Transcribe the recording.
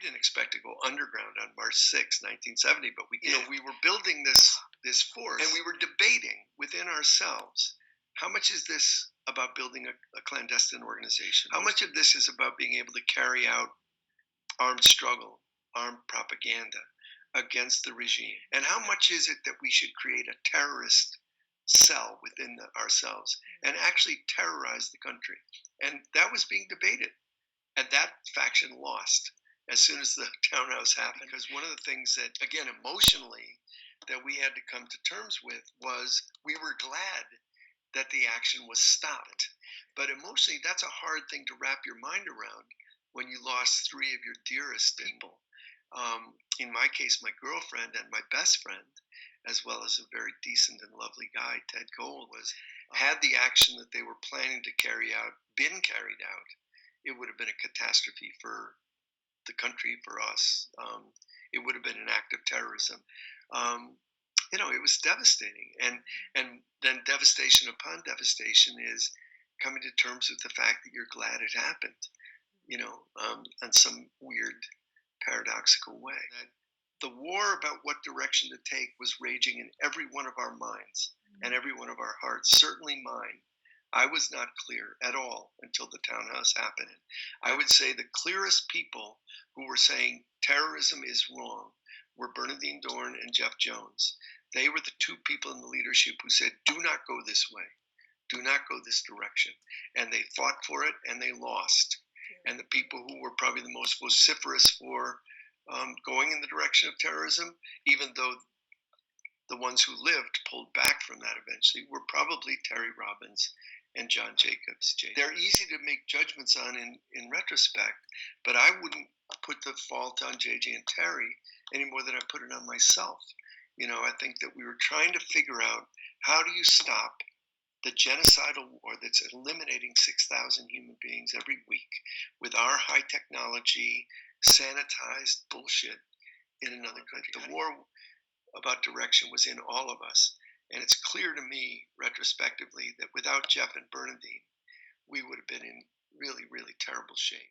didn't expect to go underground on March 6, 1970, but we did. We were building this force, and we were debating within ourselves, how much is this about building a clandestine organization? How much of this is about being able to carry out armed struggle, armed propaganda against the regime? And how much is it that we should create a terrorist cell within ourselves and actually terrorize the country? And that was being debated. And that faction lost as soon as the townhouse happened. Because one of the things that, again, emotionally, that we had to come to terms with was we were glad that the action was stopped. But emotionally, that's a hard thing to wrap your mind around when you lost three of your dearest people. In my case, my girlfriend and my best friend, as well as a very decent and lovely guy, Ted Cole, had the action that they were planning to carry out been carried out, it would have been a catastrophe for the country, for us. It would have been an act of terrorism. It was devastating. And then devastation upon devastation is coming to terms with the fact that you're glad it happened, in some weird, paradoxical way. That the war about what direction to take was raging in every one of our minds and every one of our hearts, certainly mine. I was not clear at all until the townhouse happened. I would say the clearest people who were saying terrorism is wrong were Bernardine Dohrn and Jeff Jones. They were the two people in the leadership who said, do not go this way. Do not go this direction. And they fought for it, and they lost. And the people who were probably the most vociferous for going in the direction of terrorism, even though the ones who lived pulled back from that eventually, were probably Terry Robbins and John Jacobs. They're easy to make judgments on in retrospect, but I wouldn't put the fault on JJ and Terry any more than I put it on myself. I think that we were trying to figure out, how do you stop the genocidal war that's eliminating 6,000 human beings every week with our high technology, sanitized bullshit in another country? The war about direction was in all of us. And it's clear to me, retrospectively, that without Jeff and Bernadine, we would have been in really, really terrible shape.